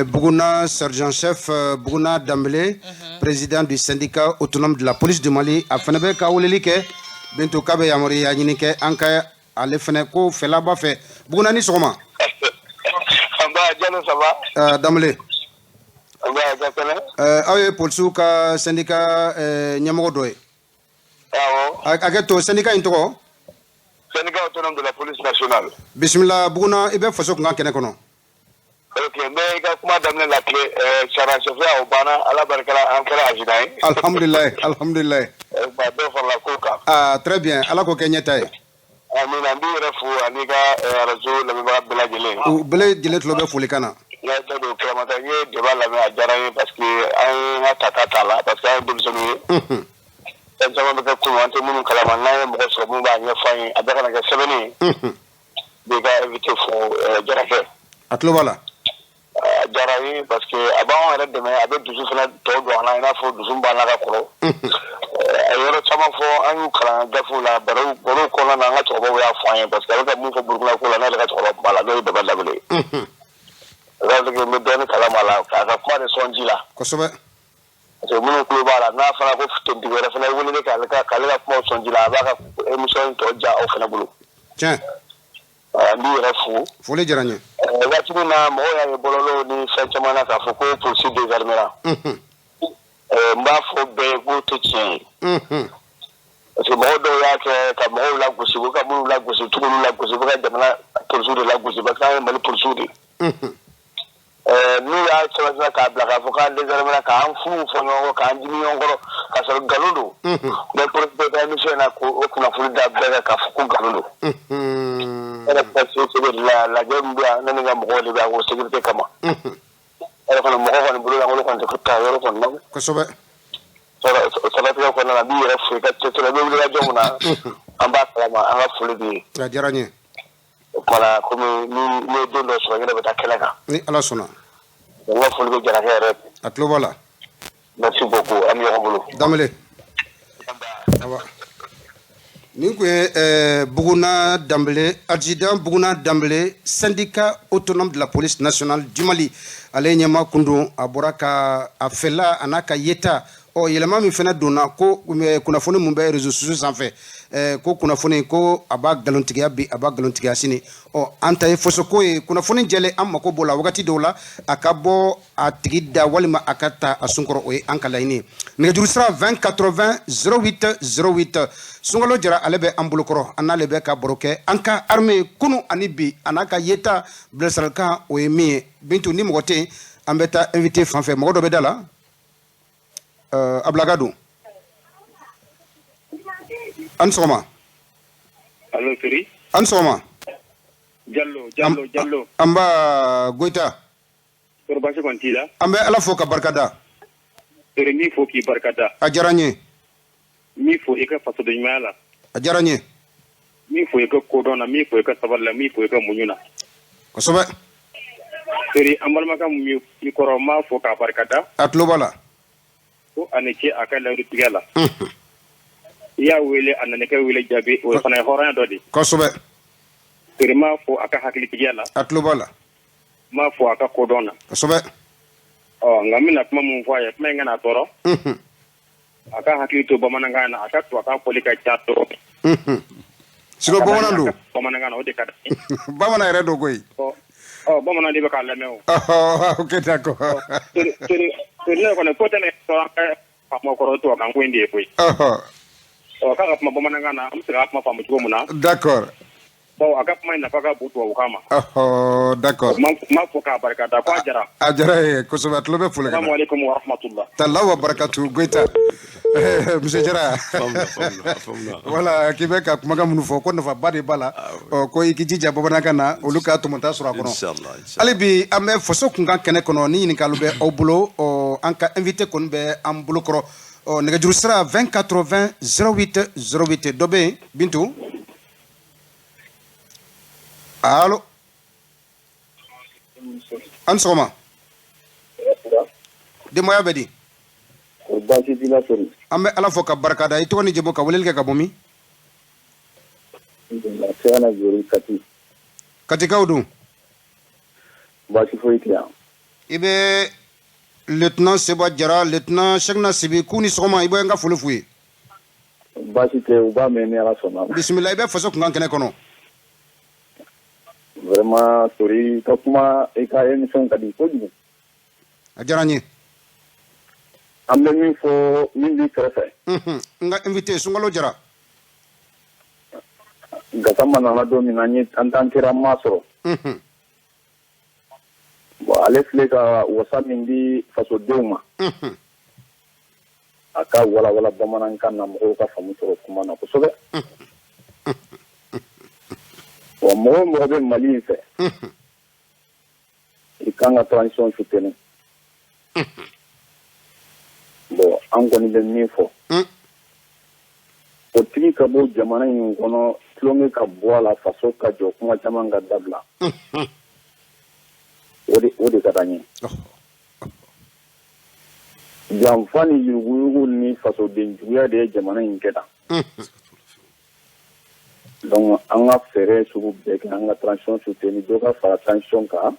Bougouna sergent chef Bougouna Dambélé, président du syndicat autonome de la police du Mali a fana bɛ ka weleli kɛ Bintu k'a bɛ yamaruya ɲini kɛ an ka ale fana ko fɛla b'a fɛ Bougouna ni sɔgɔma. Jalo ça va? Dambélé. Aw ye polisiw ka syndicat ɲɛmɔgɔ dɔ ye. Awɔ. A kɛ to syndicat in tɔgɔ? Syndicat autonome de la police nationale. Bisimila Bougouna i bɛ faso kunkan kɛnɛ kɔnɔ. Ok, n bɛ i ka kuma daminɛ la tile sariya sɛfɛya o banna Ala barikala an kɛra adjudant ye. Alhamdulilayi alhamdulilayi. Dɔ farala ko kan. Très bien Ala k'o kɛ ɲɛta ye. Amina n b'i yɛrɛ fo ani ka radio lamɛnbaga bɛɛ lajɛlen. U bɛɛ lajɛlen tulo bɛ folikan na. N y'a da don kiramata n ye débat lamɛn a diyara n ye parce que an ye ka tata t'a la parce que an ye denmisɛnninw ye. Fɛn caman bɛ kɛ kunun an tɛ minnu kalama n'an ye mɔgɔ sɔrɔ minnu b'a ɲɛfɔ an ye a bɛɛ kana kɛ sɛbɛnni ye. B'i ka invité fo Jarakɛ. A tulo b'a la. A diyara n ye parce que a b'anw yɛrɛ dɛmɛ a bɛ dusu fana tɔ don an na i n'a fɔ dusu b'an na ka kɔrɔ. A ye yɔrɔ caman fɔ an y'u kalan gafew la barow kɔnɔna na an ka cɛkɔrɔbaw y'a fɔ an ye parce que a bɛ ka min fɔ Burukina ko la ne yɛrɛ ka cɛkɔrɔba kun b'a la n'o ye Daba Dabele ye. C'est-à-dire que n bɛ dɔɔnin kalama a la k'a ka kuma de sɔn ji la. Kosɛbɛ. Parce que minnu tulo b'a la n'a fɔra ko tontigɛ wɛrɛ fana ye weleli k'ale ka kumaw sɔn ji la a b'a ka émission in tɔ diya aw fana bolo. Tiɲɛ. N b'i yɛrɛ fo. Foli diyara n ye. Waati min na mɔgɔw y'a ye bɔlɔlɔw ni fɛn caman na k'a fɔ ko polisi désarmera. N b'a fɔ bɛɛ ye k'o tɛ tiɲɛ ye. Parce que mɔgɔw dɔw y'a kɛ ka mɔgɔw lagosi u ka minnu lagosi tugulu lagosi u bɛ ka jamana polisiw de lagosi parce que an ye Mali polisiw de ye. N'u y'a sɛbɛn k'a bila k'a fɔ k'an désarmera k'an furuw fɔ ɲɔgɔn kɔ k'an dimi ɲɔgɔn kɔrɔ k'a sɔrɔ nkalon don. N bɛ polisi ka émission in na k'o kunnafoni da bɛɛ kan k'a fɔ ko nkalon don. Ne yɛrɛ bɛ se lajɛ min bɛ yan ne ni n ka mɔgɔw de bɛ yan o sécurité kama. ala kono mo ko bulu ngol ko ko ta yoro kon no ko sobe sala to ko na bi refu ka to be bulu ga jomuna amba salama anga fulubi ya jaranye kala ko mi do lo so ngene bata kelega ni ala sona nga fulubi jara here atlo bala merci beaucoup ami bulu damele awa Ninkwe Bougouna Dambélé, adjudant Bougouna Dambélé, syndicat autonome de la police nationale du Mali. Ale nyama kundu aboraka afela anaka yeta o yelema mi fena dona ko kunafoni mumbe réseaux sociaux sanfɛ ko kunafoni ko aba galontigiya bi aba galontigiya sini o anta ye fosoko ye kunafoni jɛlen an mako b'o la wagati dɔw la a ka bɔ a tigi da walima a ka ta a sunkɔrɔ o ye an ka laɲini nɛgɛjuru sira 20 80 08 08 sunkalo jara ale bɛ an bolokɔrɔ an n'ale bɛ ka baro kɛ an ka armée kunu ani bi a n'a ka yeta bilasiralikan o ye min ye bintu ni mɔgɔ tɛ yen an bɛ taa invité fan fɛ mɔgɔ dɔ bɛ da la Ablagado. Ansoma. Allo Siri. Ansoma. Jallo. Amba Goita. Pour basi kontila. Ambe ala foka barkada. Siri mi fo ki barkada. Ajaranye. Mi fo eka faso de nyala. Ajaranye. Mi fo eka kodona, mi fo eka saballa, mi fo eka munyuna. Kosobe. Siri amalma kam mi koroma fo ka barkada. Atlobala. Ko aneke akala rutigala. Ya wele ananeke wele jabe o fana horan dodi. Kosobe. Siri ma fo aka hakili tigala. Atlobala. Ma fo aka kodona. Kosobe. Oh ngamina kuma mu fo ya kuma ngana toro. Aka hakili to bamana na aka to aka polika chato. Sino bamana ndo. Bamana ngana o de kada. Bamana ere do goyi. Oh bamana de baka lameo. OK d'accord. Siri ne kono pote ne to aka mo koro to kan kwende e poyi. Oh kaka kuma bamana ngana am sira kuma famu ko muna. D'accord. Bon aka kuma ina faka butu o kama. D'accord. Ma fo ka barkata ko ajara. Ajara kosobe atlobe fule kana. Assalamu alaikum wa rahmatullah. Tallah wa barakatuh Goita. Monsieur Jara. Voilà Québec kuma ga munu fo ko nafa bade bala ko ikijija babana kana oluka to monta sura kono. Inshallah. Alibi ame foso kunga kene kono ni nikalu be au boulot anka invité kon be am boulot koro négajuru sera 20 80 08 08 dobe bintu. Allô. Ansoma. De moya bedi. basi dina sori Ambe ala foka barkada ito ni jebo ka wolel ke ka bomi. sana jori kati Katika udu. basi foi kia Ibe lieutenant Seba Jara lieutenant Shagna Sibi kuni soma ibe nga fulu fuyi. basi te uba meni ala sona Bismillah ibe foso kunga kene kono. vraiment sori to kuma e ka émission kadi ko di Ajaranye. ambe min fo min di krefe Nga invité sungalo Jara. gasama na do min anyi antantira masoro bo ale flega wasa min di faso deuma aka wala bamanan kan na mo ka famu soro kuma na ko sobe o mo be mali fe ikanga transition soutenue bon an kɔni bɛ min fɔ o tigi ka bɔ jamana in kɔnɔ tulonge ka bɔ a la faso ka jɔ kuma caman ka dabila o de ka d'an ye janfa ni yuruguyurugu ni fasoden juguya de ye jamana in kɛ tan donc an ka fɛɛrɛ sugu bɛɛ kɛ an ka transition soutenue dɔ ka fara transition kan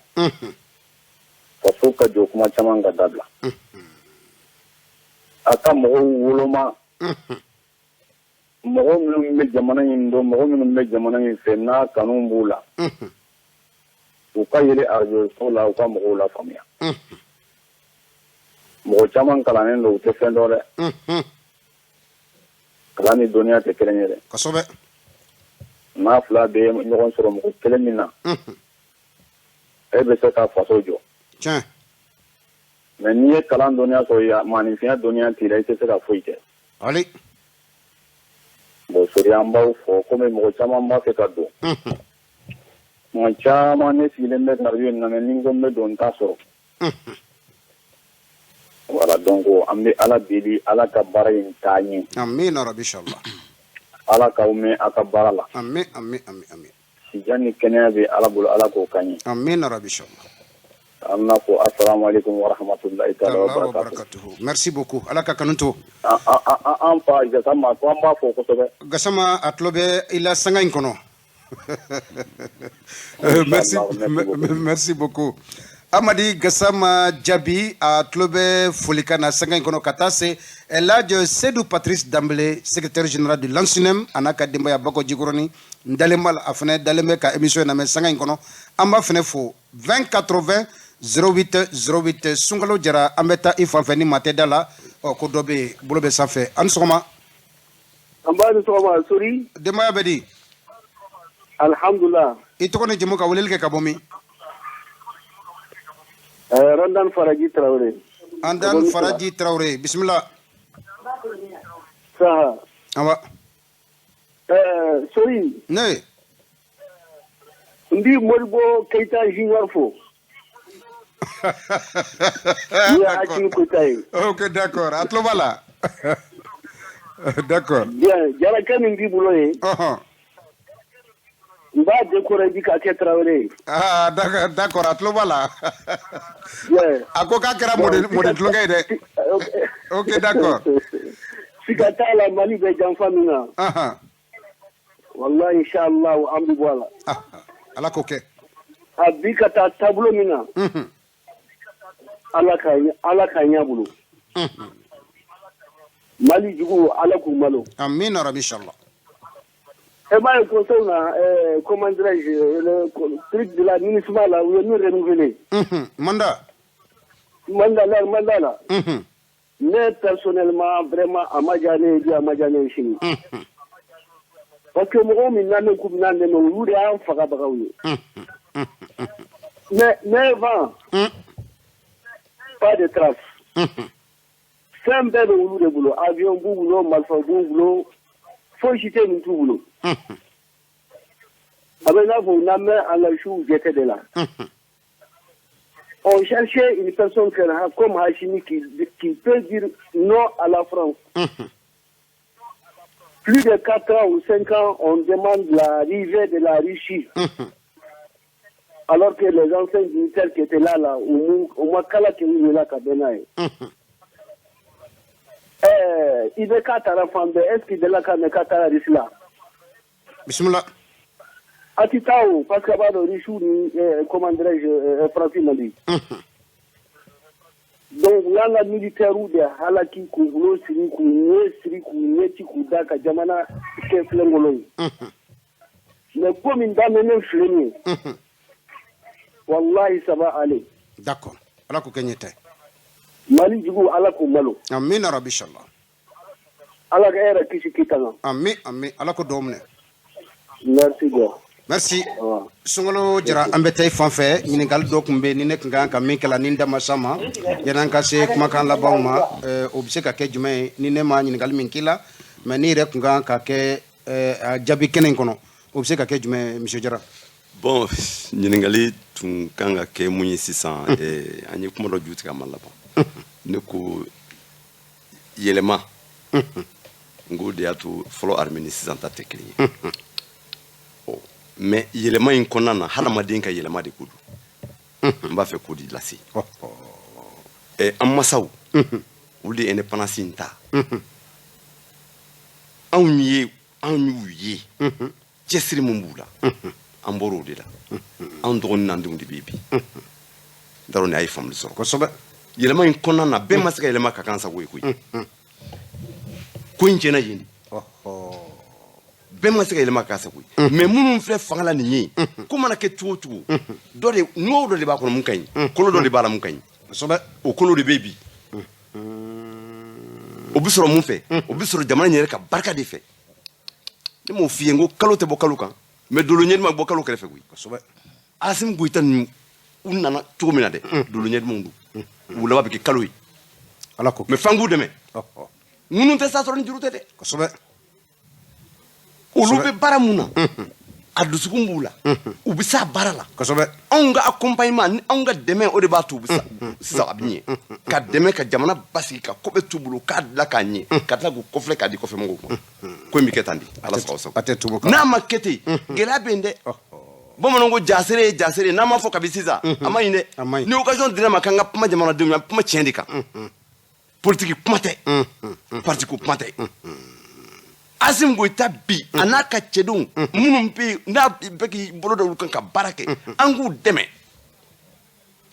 faso ka jɔ kuma caman ka dabila a ka mɔgɔw woloma mɔgɔ minnu bɛ jamana in dɔn mɔgɔ minnu bɛ jamana in fɛ n'a kanu b'u la u ka yɛlɛ arajoso la u ka mɔgɔw la faamuya mɔgɔ caman kalannen don u tɛ fɛn dɔn dɛ kalan ni dɔnniya tɛ kelen ye dɛ Kosɔbɛ. n'a fila bɛ ɲɔgɔn sɔrɔ mɔgɔ kelen min na e bɛ se ka faso jɔ Tiɲɛ. mais n'i ye kalan dɔnniya sɔrɔ maanifinya dɔnniya t'i la i tɛ se ka foyi kɛ Ali. bon sori an b'aw fɔ komi mɔgɔ caman b'a fɛ ka don tuma caman ne sigilen bɛ radio in na mɛ ni n ko n bɛ don n t'a sɔrɔ donc an bɛ ala deli ala ka baara in taa ɲɛ amina rabbi inshallah ala k'aw mɛn a ka baara la amin amin amin amin sijan ni kɛnɛya bɛ ala bolo ala k'o ka ɲɛ amina rabbi inshallah an b'a fɔ assalamu alaikum wa rahmatullahi ta'ala wa barakatuhu merci beaucoup ala ka kanu to an fa Gassama ko an b'a fɔ kosɛbɛ Gassama a tulo bɛ i la sanga in kɔnɔ merci beaucoup Amadi Gassama Djabi a tulo bɛ folikan na sanga in kɔnɔ ka taa se Elhadji Seydou Patrice Dembélé secrétaire général de l'ANSUNEM a n'a ka denbaya Bako Djikoroni n dalen b'a la a fana dalen bɛ ka émission in lamɛn sanga in kɔnɔ an b'a fana fo 20 80 08 08 Sunkalo Jara an bɛ taa i fan fɛ ni maa tɛ da la ko dɔ bɛ yen bolo bɛ sanfɛ a ni sɔgɔma an b'a ni sɔgɔma Sori denbaya bɛ di alhamdulillah i tɔgɔ ni jamu ka weleli kɛ ka bɔ min Randan Faraji Traoré Randan Faraji Traoré bismillah saha awa Sori ne ndi Modibo Keita Junior fo ya Hakim Koutaye ok d'accord a tulo b'a la d'accord bien Jalakɛ min b'i bolo ye n b'a découragé ka kɛ Traoré ah d'accord a tulo b'a la a ko k'a kɛra mɔden tulonkɛ ye dɛ ok d'accord siga t'a la Mali bɛ janfa min na wallahi inchallah an bɛ bɔ a la ala k'o kɛ a bi ka taa taabolo min na ala ka ɲɛ bolo Mali jugu ala k'u malo amina rabbi inshallah m'a ye conseil na comment dirais-je le truc de la municipal là où il est renouvelé mandat là mais personnellement vraiment à Madjane chini parce que mɔgɔw min nanen k'u bɛna nɛmɛ olu de y'an fagabagaw ye mais vent pas de trace fɛn bɛɛ bɛ olu de bolo avion b'u bolo marifa b'u bolo foyi si tɛ nin t'u bolo a bɛ n'a fɔ u n'an bɛ an ka siw jɛtɛ de la on cherchait une personne comme Hachimi qui peut dire non à la France. Plus de 4 ans ou 5 ans, on demande l'arrivée de la Russie. Alors que les anciens militaires qui étaient là, au moins, il est est-ce qu'il est là quand il est là Russie là? Bismillah. Atitao, parce qu'il y a des Russes, comment dirais-je, Français m'a dit. Donc là, la militaire ou de halaki kugulo siri kunyeti kudaka jamana ke flengolo. Mais comme il donne même flengue. Wallahi ça va aller. D'accord. Ala ko kenyete. Mali jugu ala ko malo. Amin rabbi inshallah. Ala ka era kisi kitanga. Amin amin ala ko domne. Merci bien. Merci. Sungalo Jara ambetay fanfɛ ɲininkali dɔ kun bɛ ni ne kun kan ka min kɛla ni n da ma s'a ma yan'an ka se kumakan labanw ma o bɛ se ka kɛ jumɛn ye ni ne ma ɲininkali min k'i la mais ni yɛrɛ kun kan ka kɛ a jaabi kɛnɛ in kɔnɔ o bɛ se ka kɛ jumɛn ye monsieur Jara. Bon ɲininkali tun kan ka kɛ mun ye sisan an ye kuma dɔ ju tigɛ a ma laban ne ko yɛlɛma n ko de y'a to fɔlɔ armée ni sisan ta tɛ kelen ye. Mais yɛlɛma in kɔnɔna na hadamaden ka yɛlɛma de ko don n b'a fɛ k'o de lase an masaw olu de indépendance in ta anw y'u ye cɛsiri min b'u la an bɔr'o de la an dɔgɔnin n'an denw de bɛ bi n t'a dɔn ni a ye faamuli sɔrɔ kosɛbɛ yɛlɛma in kɔnɔna na bɛɛ ma se ka yɛlɛma ka kan sago ye koyi ko in tiɲɛna yen bɛɛ ma se ka yɛlɛma k'a sago ye mais minnu filɛ fanga la nin ye ko mana kɛ cogo o cogo n'o dɔ de b'a kɔnɔ mun ka ɲi kolo dɔ de b'a la mun ka ɲi kosɛbɛ o kolo de bɛ bi o bɛ sɔrɔ mun fɛ o bɛ sɔrɔ jamana in yɛrɛ ka barika de fɛ ne m'o f'i ye n ko kalo tɛ bɔ kalo kan mais dolo ɲɛdima bɛ bɔ kalo kɛrɛfɛ koyi kosɛbɛ Asimi Goyita ninnu u nana cogo min na dɛ dolo ɲɛdimaw don u laban bɛ kɛ kalo ye ala ko mais f'an k'u dɛmɛ minnu tɛ sa sɔrɔ ni juru tɛ dɛ kosɛbɛ olu bɛ baara mun na a dusukun b'u la u bɛ s'a baara la kosɛbɛ anw ka accompagnement ni anw ka dɛmɛ o de b'a to u bɛ sisan a bɛ ɲɛ ka dɛmɛ ka jamana basigi ka ko bɛ t'u bolo k'a dilan k'a ɲɛ ka tila k'u kɔfilɛ k'a di kɔfɛmɔgɔw ma ko in bɛ kɛ tan de ala sago sago a tɛ tugu kan n'a ma kɛ ten gɛlɛya bɛ yen dɛ bamananw ko jaasere ye jaasere n'a ma fɔ kabi sisan a ma ɲi dɛ ni occasion dira ma k'an ka kuma jamanadenw na kuma tiɲɛ de kan politique kuma tɛ parti ko kuma tɛ Assimi Goïta bi a n'a ka cɛdenw minnu bɛ yen n'a bɛ k'i bolo da olu kan ka baara kɛ an k'u dɛmɛ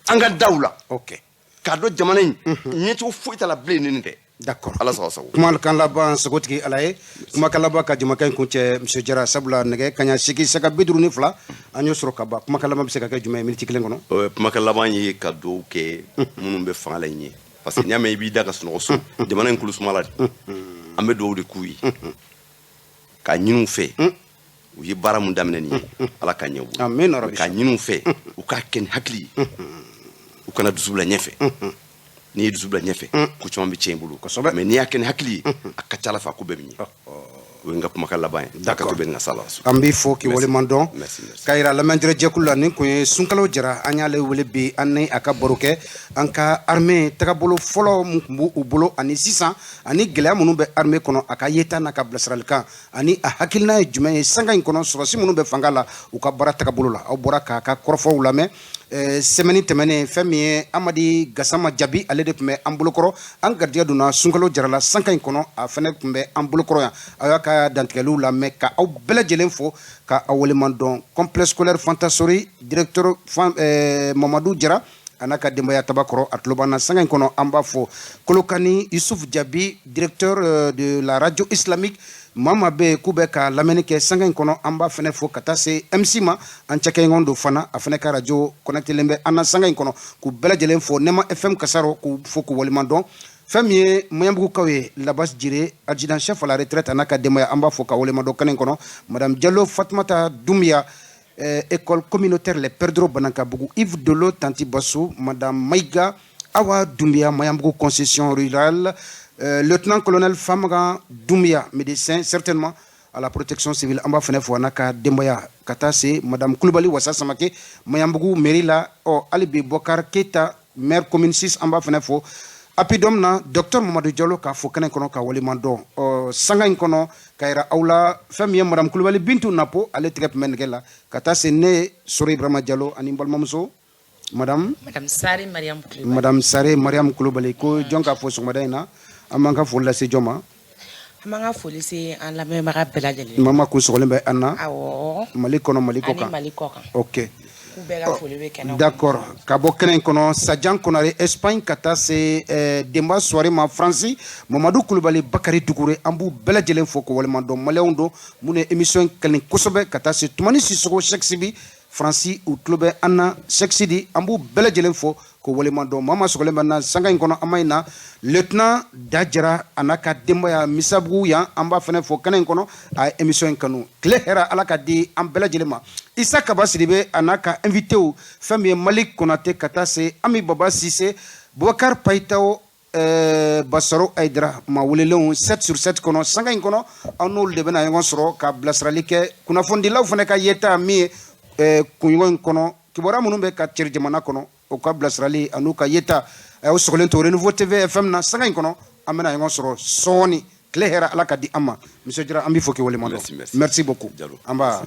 an ka daw la k'a dɔn jamana in ɲɛcogo foyi t'a la bilen ni nin tɛ. D'accord. Ala sago sago. Kumakan laban sagotigi Ala ye kumakan laban ka jamakan in kuncɛ monsieur Jara sabula nɛgɛ kaɲa 8 sanga 52 an y'o sɔrɔ ka ban kumakan laban bɛ se ka kɛ jumɛn ye minute 1 kɔnɔ. Kumakan laban ye ka dugawu kɛ minnu bɛ fanga la ɲɛ parce que n'i y'a mɛn i b'i da ka sunɔgɔ so jamana in kulusuma la de an bɛ dugawu de k'u ye ka ɲin'u fɛ u ye baara mun daminɛ nin ye Ala ka ɲɛ u bolo. Amen rabi. Ka ɲin'u fɛ u k'a kɛ ni hakili ye u kana dusu bila ɲɛfɛ. N'i ye dusu bila ɲɛfɛ ko caman bɛ tiɲɛ i bolo mais n'i y'a kɛ ni hakili ye a ka ca Ala fɛ a ko bɛɛ bɛ ɲɛ o ye n ka kumakan laban ye d'accord bɛ n ka sala an b'i fo k'i waleman dɔn k'a yira lamɛnjɛrɛ jɛkulu la nin kun ye Sunkalo Jara an y'ale wele bi an ni a ka baro kɛ an ka armée tagabolo fɔlɔ mun tun b'u bolo ani sisan ani gɛlɛya minnu bɛ armée kɔnɔ a ka yeta n'a ka bilasiralikan ani a hakilina ye jumɛn ye sanga in kɔnɔ sɔrɔsi minnu bɛ fanga la u ka baara tagabolo la aw bɔra k'a ka kɔrɔfɔw lamɛn semaine tɛmɛnen fɛn min ye Amadi Gasama Jabi ale de tun bɛ an bolokɔrɔ an garijɛgɛ donna Sunkalo Jara la sanga in kɔnɔ a fɛnɛ tun bɛ an bolokɔrɔ yan a y'a ka dantigɛliw lamɛn ka aw bɛɛ lajɛlen fo ka aw waleman dɔn complexe scolaire Fantasori directeur Mamadou Jara a n'a ka denbaya tabakɔrɔ a tulo b'an na sanga in kɔnɔ an b'a fɔ Kolokani Yusuf Jabi directeur de la radio islamique Mama bɛ k'u bɛ ka lamɛnni kɛ sanga in kɔnɔ an b'a fɛnɛ fo ka taa se MC ma an cɛkɛɲɔgɔn don fana a fɛnɛ ka radio connectelen bɛ an na sanga in kɔnɔ k'u bɛɛ lajɛlen fo Nema FM Kasaro k'u fo k'u waleman dɔn fɛn min ye Maɲanbugukaw ye Labas Jire adjudant chef à la retraite a n'a ka denbaya an b'a fo ka waleman dɔn kan in kɔnɔ Madame Diallo Fatumata Doumbia école communautaire Les Perdreaux Banankabugu Yves Dolo Tanti Bassou Madame Maïga Awa Doumbia Maɲanbugu concession rurale lieutenant-colonel Famagan Doumbia, médecin certainement à la protection civile. Amba fene fo anaka dembaya kata se Madame Koulibaly Wassa Samake Maɲanbugu mairie la Alibi Bokar Keita maire commune 6 amba fene fo apidom na docteur Mamadou Diallo ka fo kenen kono ka waliman don sanga in kono kayra awla fam yam Madame Koulibaly Bintou Napo ale tigɛ men gela kata se ne Sori Ibrahima Diallo ani balmamuso Madame Sare Mariam Koulibaly Madame Sare Mariam Koulibaly ko jonka fo somadayna amanga fo la se joma amanga fo le se an la mema ka bela jeli mama ko sogolen be anna awo mali kono mali ko kan OK d'accord ka bo kenen kono Sajan Konare Espagne kata se demba soirée ma France Mamadou Koulibaly Bakari Dougouré ambu bela jelen fo ko walma do maléon do mune émission kalen kosobe kata se tumani Sissoko Cheikh Sibi Franci ou Clube Anna Cheikh Sidi ambu bela jelen fo ko waleman do mama sogole banna sanga in kono amayna lieutenant Dajara anaka dembaya misabu ya amba fene fo kanen kono a émission kanu clé hera alaka di am bela jelema Issa Kaba Sidibe anaka invité ou femme Malik Konaté kata se Ami Baba Cissé Bouakar Paitao Basaro Aydra ma wulelon 7 sur 7 kono sanga in kono anul de bena yon soro ka blasralike kuna fondi law fene ka yeta mi kunyon kono kibora munun be ka cer jamana kono o ka blasrali anu ka yeta o sogolen to Renouveau TV FM na sanga in kono amena yon soro soni clé hera alaka di amma monsieur Jara ambi foki wole mondo merci beaucoup amba